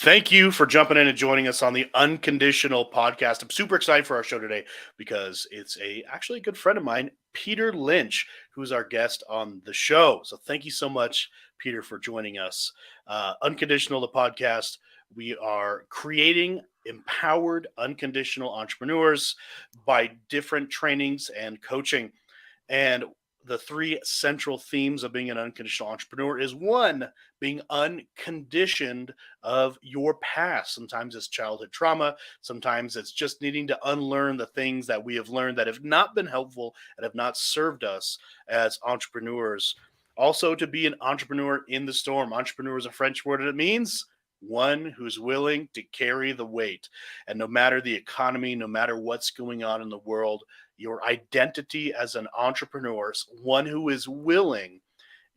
Thank you for jumping in and joining us on the Unconditional Podcast. I'm super excited for our show today because it's actually a good friend of mine, Peter Lynch, who's our guest on the show. So thank you so much, Peter, for joining us. Unconditional, the podcast. We are creating empowered, unconditional entrepreneurs by different trainings and coaching. And the three central themes of being an unconditional entrepreneur is one, being unconditioned of your past. Sometimes it's childhood trauma. Sometimes it's just needing to unlearn the things that we have learned that have not been helpful and have not served us as entrepreneurs. Also, to be an entrepreneur in the storm. Entrepreneur is a French word, and it means one who's willing to carry the weight. And no matter the economy, no matter what's going on in the world, your identity as an entrepreneur, one who is willing,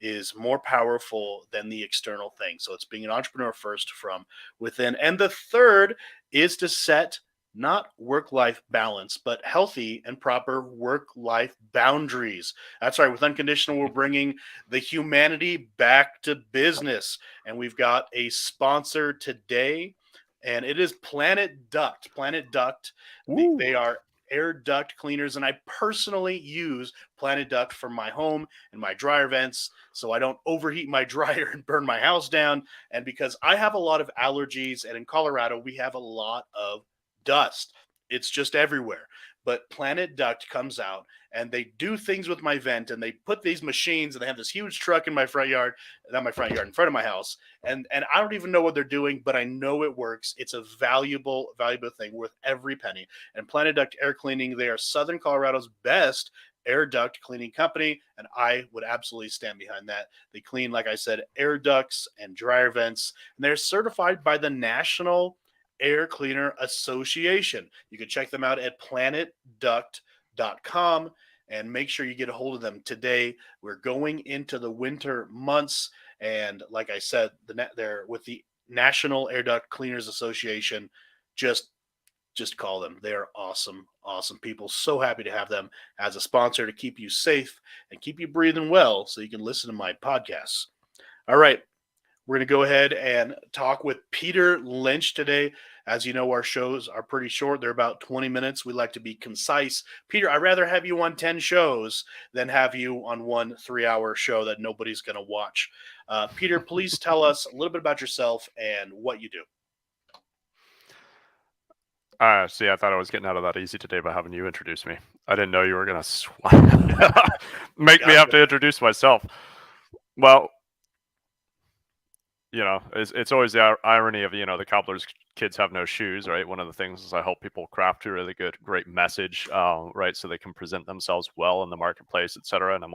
is more powerful than the external thing. So it's being an entrepreneur first from within. And the third is to set not work-life balance, but healthy and proper work-life boundaries. That's right. With Unconditional, we're bringing the humanity back to business. And we've got a sponsor today, and it is Planet Duct. Planet Duct, they are air duct cleaners, and I personally use Planet Duct for my home and my dryer vents so I don't overheat my dryer and burn my house down. And because I have a lot of allergies, and in Colorado we have a lot of dust, it's just everywhere. But Planet Duct comes out and they do things with my vent, and they put these machines, and they have this huge truck in my front yard, not my front yard, in front of my house. And I don't even know what they're doing, but I know it works. It's a valuable thing worth every penny. And Planet Duct Air Cleaning, they are Southern Colorado's best air duct cleaning company, and I would absolutely stand behind that. They clean, like I said, air ducts and dryer vents, and they're certified by the National Air Cleaner Association. You can check them out at planetduct.com and make sure you get a hold of them today. We're going into the winter months, and like I said, they're with the National Air Duct Cleaners Association. Just call them. They are awesome people. So happy to have them as a sponsor to keep you safe and keep you breathing well so you can listen to my podcasts. All right. We're going to go ahead and talk with Peter Lynch today. As you know, our shows are pretty short. They're about 20 minutes. We like to be concise. Peter, I'd rather have you on 10 shows than have you on one 3-hour show that nobody's going to watch. Peter, please tell us a little bit about yourself and what you do. See, I thought I was getting out of that easy today by having you introduce me. I didn't know you were going to make me have to introduce myself. Well, you know, it's always the irony of, the cobbler's kids have no shoes, right? One of the things is I help people craft a really great message, right? So they can present themselves well in the marketplace, etc. And I'm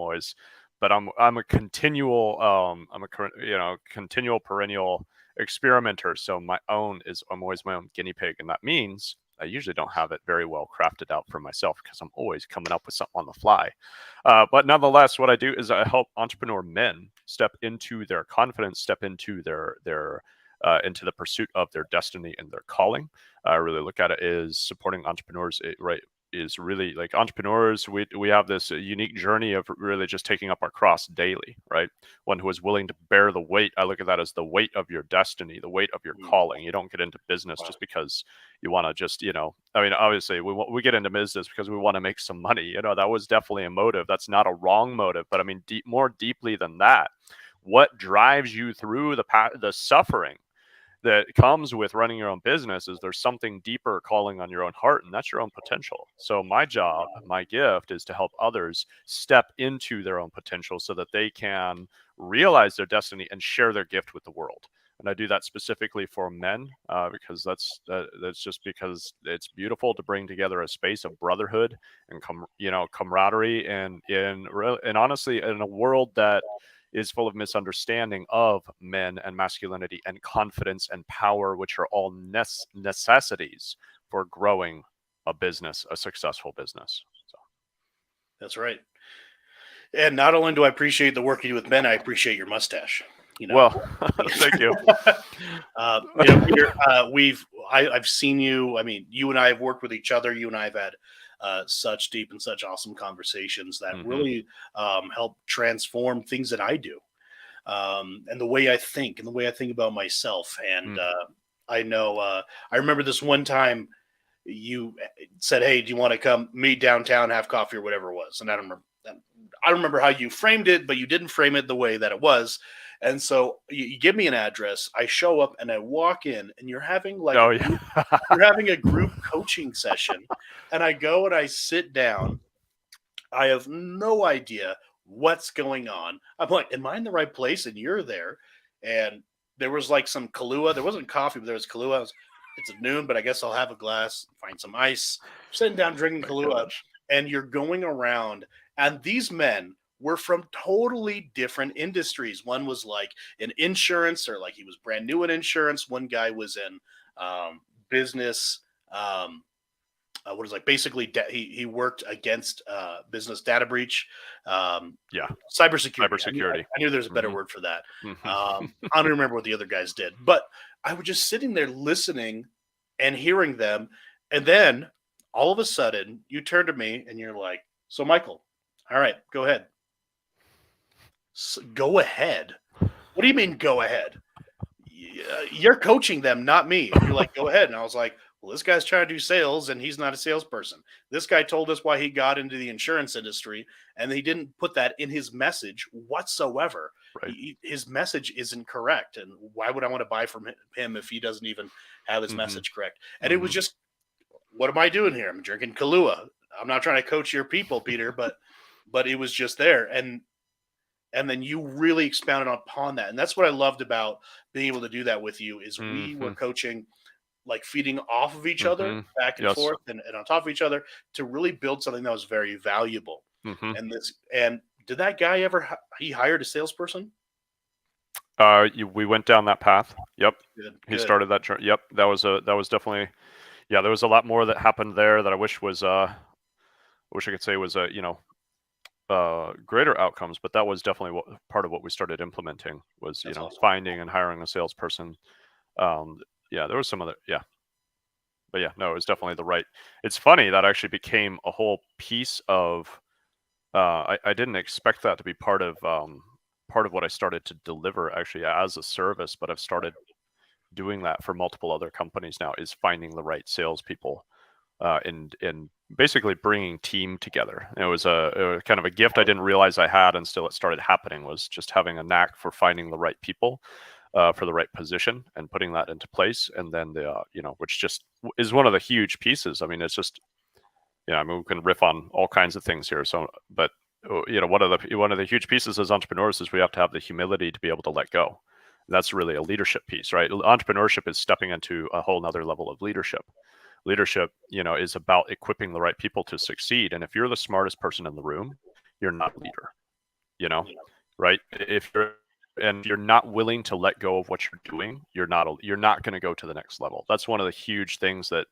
a continual, continual perennial experimenter. So I'm always my own guinea pig. And that means I usually don't have it very well crafted out for myself because I'm always coming up with something on the fly. But nonetheless, what I do is I help entrepreneur men step into their confidence, step into into the pursuit of their destiny and their calling. I really look at it as supporting entrepreneurs, right? Is really like entrepreneurs. We have this unique journey of really just taking up our cross daily, right? One who is willing to bear the weight. I look at that as the weight of your destiny, the weight of your calling. You don't get into business just because you want to just, obviously we get into business because we want to make some money. That was definitely a motive. That's not a wrong motive, but I mean, more deeply than that, what drives you through the suffering that comes with running your own business is there's something deeper calling on your own heart, and that's your own potential. So my job, my gift is to help others step into their own potential so that they can realize their destiny and share their gift with the world. And I do that specifically for men because that's just because it's beautiful to bring together a space of brotherhood and camaraderie and honestly in a world that is full of misunderstanding of men and masculinity and confidence and power, which are all necessities for growing a business, a successful business. So. That's right. And not only do I appreciate the work you do with men, I appreciate your mustache. Well, thank you. Peter, I've seen you. I mean, you and I have worked with each other. You and I have had such deep and such awesome conversations that really help transform things that I do and the way I think about myself. And I know. I remember this one time you said, "Hey, do you want to come meet downtown, have coffee, or whatever it was?" And I don't remember how you framed it, but you didn't frame it the way that it was. And so you give me an address. I show up and I walk in, and Oh yeah. you're having a group coaching session, and I go and I sit down. I have no idea what's going on. I'm like, am I in the right place? And you're there. And there was like some Kahlua. There wasn't coffee, but there was Kahlua. It's at noon, but I guess I'll have a glass, find some ice, sitting down drinking My Kahlua. gosh. And you're going around. And these men were from totally different industries. One was like in insurance, or like he was brand new in insurance. One guy was in business. What is like basically he worked against business data breach, Yeah. cybersecurity. Cybersecurity. I knew there's a better Mhm. word for that. Mhm. I don't remember what the other guys did, but I was just sitting there listening and hearing them, and then all of a sudden you turn to me and you're like, "So Michael, all right, go ahead." Go ahead. What do you mean go ahead? You're coaching them, not me. And you're like, go ahead. And I was like, well, this guy's trying to do sales and he's not a salesperson. This guy told us why he got into the insurance industry, and he didn't put that in his message whatsoever. Right. His message isn't correct. And why would I want to buy from him if he doesn't even have his Mhm. message correct? And it was Mhm. just, what am I doing here? I'm drinking Kahlua. I'm not trying to coach your people, Peter, but it was just there. And then you really expounded upon that, and that's what I loved about being able to do that with you. Is we were Mhm. coaching, like feeding off of each other, Mhm. back and Yes. forth, and on top of each other, to really build something that was very valuable. Mhm. And did that guy ever he hired a salesperson? We went down that path. Yep. Good, He good. started that journey. Yep. That was definitely, yeah, there was a lot more that happened there that I wish was I wish I could say was greater outcomes, but that was definitely part of what we started implementing was, That's awesome. finding and hiring a salesperson. Um, yeah, there was some other, yeah, but yeah, no, it was definitely the right. It's funny that actually became a whole piece of. I didn't expect that to be part of what I started to deliver actually as a service, but I've started doing that for multiple other companies now. Is finding the right salespeople and basically bringing team together. It was a kind of a gift I didn't realize I had until it started happening. Was just having a knack for finding the right people for the right position and putting that into place, and then which just is one of the huge pieces. I mean, it's just I mean, we can riff on all kinds of things here. So, but one of the huge pieces as entrepreneurs is we have to have the humility to be able to let go. That's really a leadership piece, right? Entrepreneurship is stepping into a whole nother level of leadership. Leadership, is about equipping the right people to succeed. And if you're the smartest person in the room, you're not a leader, you know, right? If you're not willing to let go of what you're doing, you're not going to go to the next level. That's one of the huge things that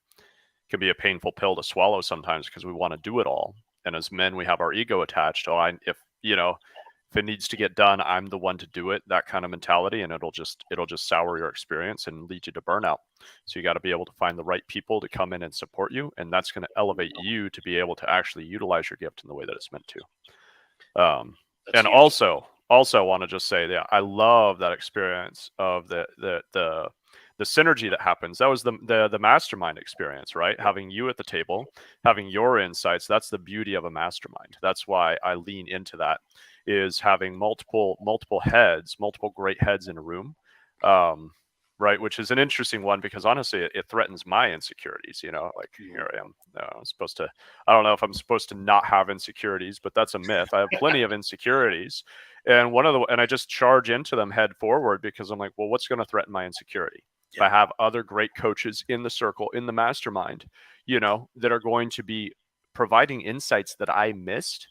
can be a painful pill to swallow sometimes because we want to do it all. And as men, we have our ego attached. If it needs to get done, I'm the one to do it. That kind of mentality, and it'll just sour your experience and lead you to burnout. So you got to be able to find the right people to come in and support you, and that's going to elevate you to be able to actually utilize your gift in the way that it's meant to. That's And huge. also want to just say that I love that experience of the synergy that happens. That was the mastermind experience, right? Having you at the table, having your insights. That's the beauty of a mastermind. That's why I lean into that. Is having multiple heads, multiple great heads in a room, right? Which is an interesting one because honestly, it threatens my insecurities. Like here I am. I'm supposed to. I don't know if I'm supposed to not have insecurities, but that's a myth. I have plenty of insecurities, and I just charge into them head forward because I'm like, well, what's going to threaten my insecurity? If I have other great coaches in the circle, in the mastermind, that are going to be providing insights that I missed.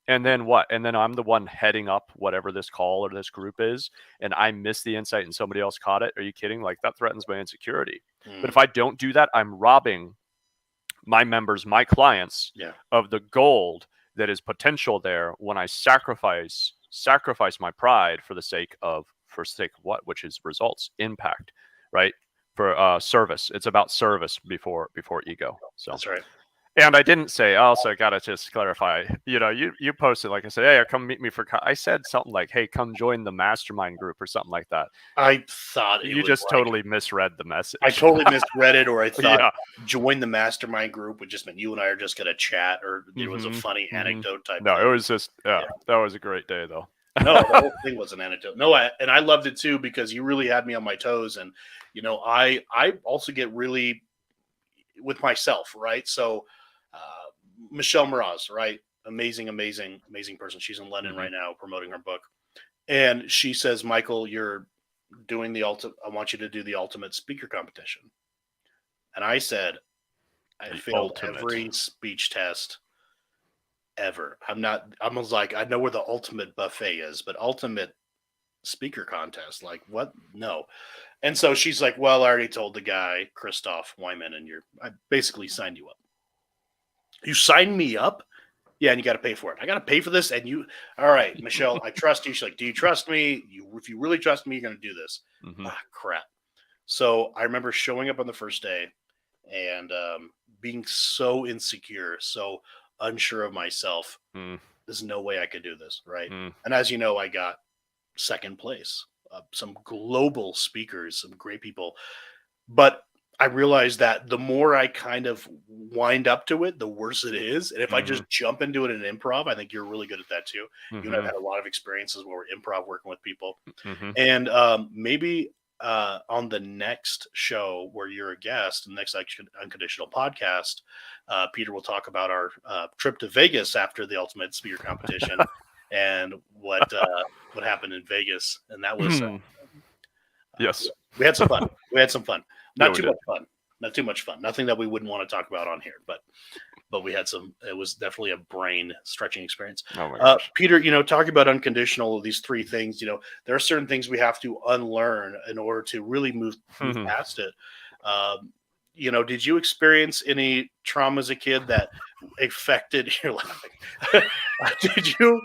And then what? And then I'm the one heading up whatever this call or this group is, and I missed the insight and somebody else caught it. Are you kidding? Like that threatens my insecurity. But if I don't do that, I'm robbing my members, my clients, of the gold that is potential there when I sacrifice my pride for the sake of what? Which is results, impact, right? For service. It's about service before ego. So That's right. And I didn't say, also, I gotta just clarify, you posted, like I said, hey, come meet me for, I said something like, hey, come join the mastermind group or something like that. I thought it You was just totally misread the message. I totally misread it, or I thought Yeah. join the mastermind group would just mean you and I are just going to chat, or it was a funny anecdote type No, thing. it was just, that was a great day, though. No, the whole thing was an anecdote. No, and I loved it too because you really had me on my toes, and I also get really with myself, right? So, Michelle Mraz, right? Amazing, amazing, amazing person. She's in London right now promoting her book, and she says, Michael, you're doing the ultimate. I want you to do the ultimate speaker competition. And I said, I failed every speech test ever. I was like, I know where the ultimate buffet is, but ultimate speaker contest, like what? No. And so she's like, well, I already told the guy, Christoph Wyman, and I basically signed you up. You signed me up? Yeah, and you got to pay for it. I got to pay for this. And all right, Michelle, I trust you. She's like, do you trust me? If you really trust me, you're going to do this. Crap. So I remember showing up on the first day and being so insecure, so unsure of myself. There's no way I could do this, right? And as you know, I got second place. Some global speakers, some great people. But I realized that the more I kind of wind up to it, the worse it is. And if I just jump into it in improv, I think you're really good at that too. You and I've had a lot of experiences where we're improv working with people. And maybe on the next show where you're a guest, the next Unconditional Podcast, Peter will talk about our trip to Vegas after the Ultimate Speaker Competition and what happened in Vegas. And that was yes, we had some fun. Not too much fun. Not too much fun. Nothing that we wouldn't want to talk about on here, but we had some. It was definitely a brain stretching experience. Oh my gosh. Peter, talking about unconditional, these three things, there are certain things we have to unlearn in order to really move past it. Did you experience any trauma as a kid that affected? You're laughing. Did you?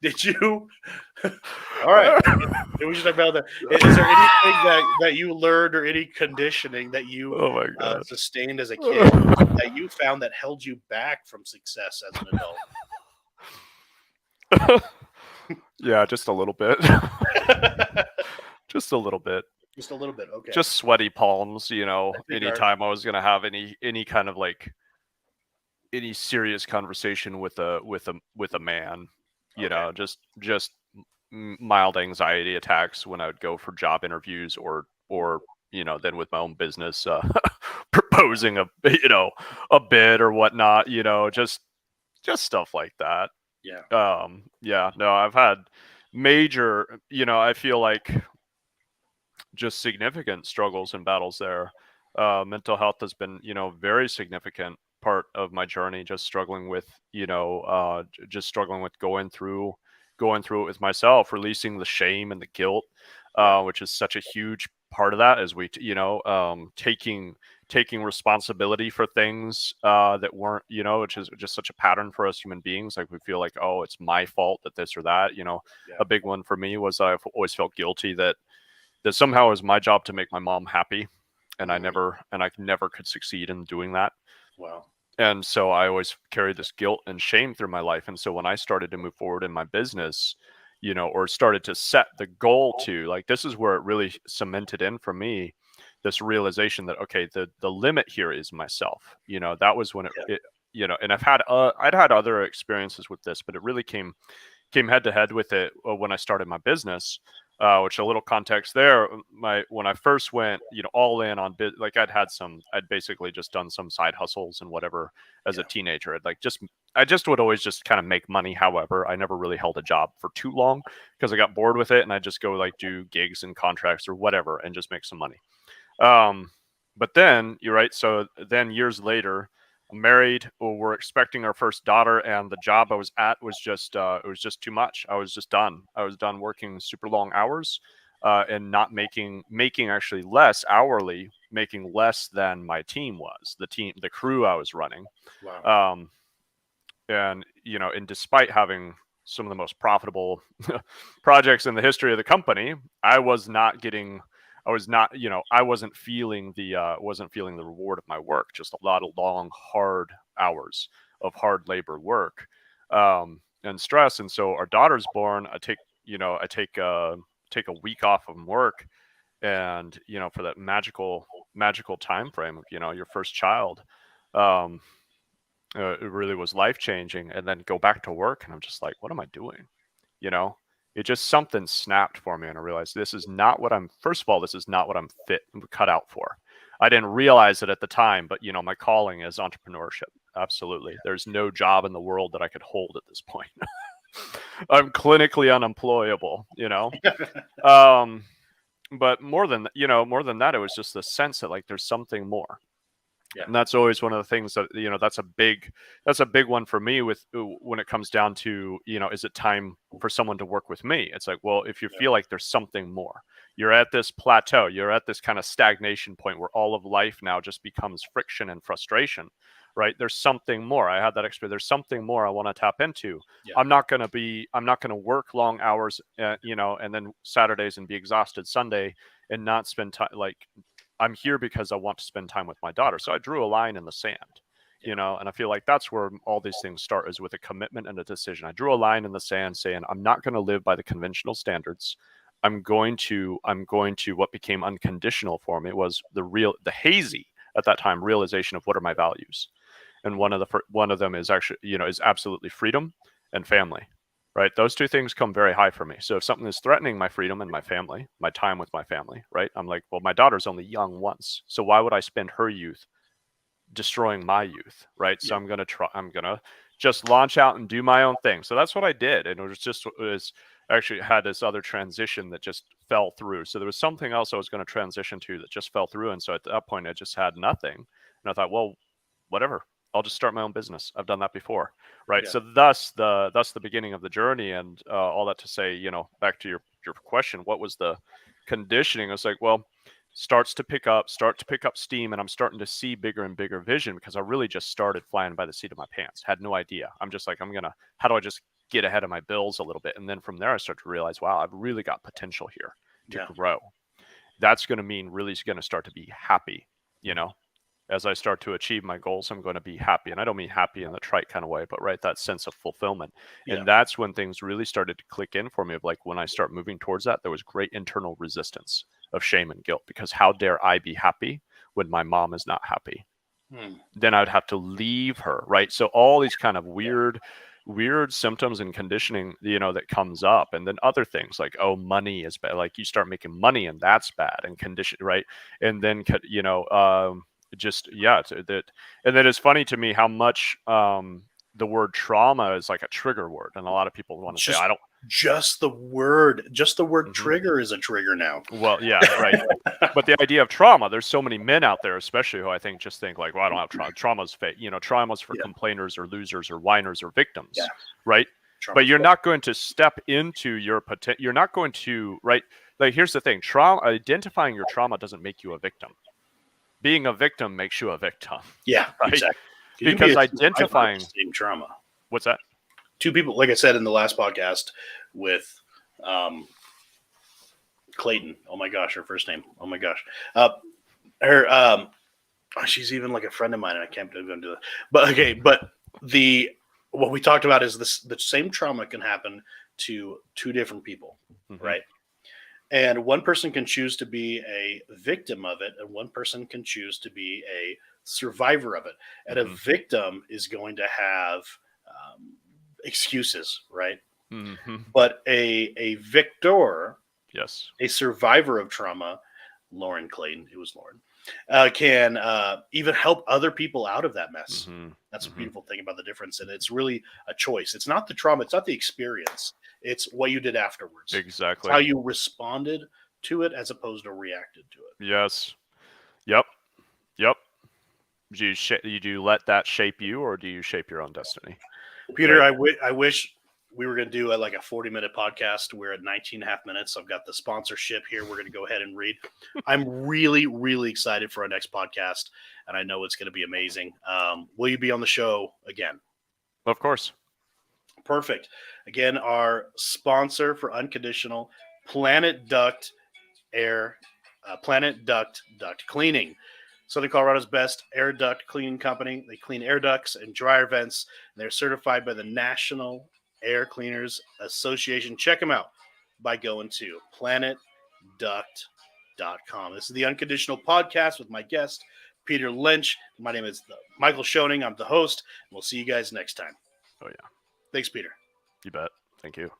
Did you? All right. We should talk about that. Is there anything that you learned or any conditioning that you sustained as a kid that you found that held you back from success as an adult? Yeah, just a little bit. Just a little bit. Just a little bit. Okay. Just sweaty palms, anytime I was going to have any kind of like any serious conversation with a man, just mild anxiety attacks when I would go for job interviews or then with my own business, proposing a bid or whatnot, just stuff like that. Yeah. No, I've had major, I feel like just significant struggles and battles there. Mental health has been, very significant part of my journey, just struggling with going through it with myself, releasing the shame and the guilt, which is such a huge part of that, as we taking responsibility for things that weren't, which is just such a pattern for us human beings. Like we feel like, oh, it's my fault that this or that, A big one for me was I've always felt guilty that somehow it was my job to make my mom happy, and I never could succeed in doing that. Wow. And so I always carried this guilt and shame through my life. And so when I started to move forward in my business, or started to set the goal to, like, this is where it really cemented in for me, this realization that, okay, the limit here is myself. That was when it and I'd had other experiences with this, but it really came head to head with it when I started my business. Which, a little context there, when I first went, all in on I'd basically just done some side hustles and whatever as a teenager. I just would always just kind of make money. However, I never really held a job for too long because I got bored with it, and I just go do gigs and contracts or whatever and just make some money. But then you're right. So then years later, I'm married, or we're expecting our first daughter, and the job I was at was just it was just too much. I was just done. I was done working super long hours and not making actually less hourly, making less than my team was, the crew I was running. Wow. And and despite having some of the most profitable projects in the history of the company, I was not getting I was not, I wasn't feeling the reward of my work. Just a lot of long, hard hours of hard labor work, and stress. And so our daughter's born. I take a week off from work, and for that magical time frame of your first child, um, it really was life changing. And then go back to work, and I'm just like, what am I doing? You know, it just something snapped for me, and I realized this is not what I'm. First of all, this is not what I'm cut out for. I didn't realize it at the time, but my calling is entrepreneurship. Absolutely, there's no job in the world that I could hold at this point. I'm clinically unemployable. Um, but more than that, it was just the sense that like there's something more. Yeah. And that's always one of the things that that's a big one for me with when it comes down to is it time for someone to work with me? It's like, well, if you feel like there's something more, you're at this plateau, you're at this kind of stagnation point where all of life now just becomes friction and frustration, right? There's something more. I had that experience. There's something more I want to tap into. Yeah. I'm not going to work long hours, and then Saturdays and be exhausted Sunday and not spend time. Like, I'm here because I want to spend time with my daughter. So I drew a line in the sand, and I feel like that's where all these things start, is with a commitment and a decision. I drew a line in the sand saying, I'm not going to live by the conventional standards. I'm going to what became unconditional for me was the hazy at that time realization of what are my values. And one of them is actually, is absolutely freedom and family. Right. Those two things come very high for me. So if something is threatening my freedom and my family, my time with my family, right, I'm like, well, my daughter's only young once. So why would I spend her youth destroying my youth? Right. Yeah. So I'm going to just launch out and do my own thing. So that's what I did. And it was actually had this other transition that just fell through. So there was something else I was going to transition to that just fell through. And so at that point, I just had nothing. And I thought, well, whatever. I'll just start my own business. I've done that before, right? Yeah. So thus the beginning of the journey, and all that to say, back to your question, what was the conditioning? I was like, well, start to pick up steam, and I'm starting to see bigger and bigger vision, because I really just started flying by the seat of my pants. Had no idea. I'm just like, how do I just get ahead of my bills a little bit? And then from there, I start to realize, wow, I've really got potential here to grow. That's going to mean really going to start to be happy, As I start to achieve my goals, I'm going to be happy. And I don't mean happy in the trite kind of way, but right, that sense of fulfillment. Yeah. And that's when things really started to click in for me, of like, when I start moving towards that, there was great internal resistance of shame and guilt, because how dare I be happy when my mom is not happy? Then I would have to leave her, right? So all these kind of weird symptoms and conditioning, that comes up. And then other things like, oh, money is bad. Like, you start making money and that's bad, and condition, right? And then, and then it's funny to me how much the word trauma is like a trigger word, and a lot of people want to say, I don't. Just the word trigger is a trigger now. Well, yeah, right. But the idea of trauma, there's so many men out there, especially, who I think just think like, well, I don't have trauma. Trauma's fake. Trauma's for complainers or losers or whiners or victims, right? Trauma's but you're not going to step into your potential. You're not going to, right? Like, here's the thing: identifying your trauma doesn't make you a victim. Being a victim makes you a victim. Yeah, right? Exactly. Because identifying same trauma. What's that? Two people, like I said in the last podcast with Clayton. Oh my gosh, her first name. Oh my gosh. She's even like a friend of mine, and I can't believe I'm doing that. But what we talked about is the same trauma can happen to two different people, right? And one person can choose to be a victim of it, and one person can choose to be a survivor of it. And a victim is going to have excuses, right? But a victor, yes, a survivor of trauma, Lauren Clayton, it was Lauren, can even help other people out of that mess. That's a beautiful thing about the difference. And it's really a choice. It's not the trauma. It's not the experience. It's what you did afterwards. Exactly. It's how you responded to it as opposed to reacted to it. Yes. Yep. Do you let that shape you, or do you shape your own destiny? Peter, right? I wish we were going to do a 40-minute podcast. We're at 19 and a half minutes. I've got the sponsorship here. We're going to go ahead and read. I'm really, really excited for our next podcast, and I know it's going to be amazing. Will you be on the show again? Of course. Perfect. Again, our sponsor for Unconditional, Planet Duct Air Planet Duct Cleaning. Southern Colorado's best air duct cleaning company. They clean air ducts and dryer vents. And they're certified by the National Air Cleaners Association. Check them out by going to planetduct.com. This is the Unconditional Podcast with my guest, Peter Lynch. My name is Michael Schoening. I'm the host. We'll see you guys next time. Oh, yeah. Thanks, Peter. You bet. Thank you.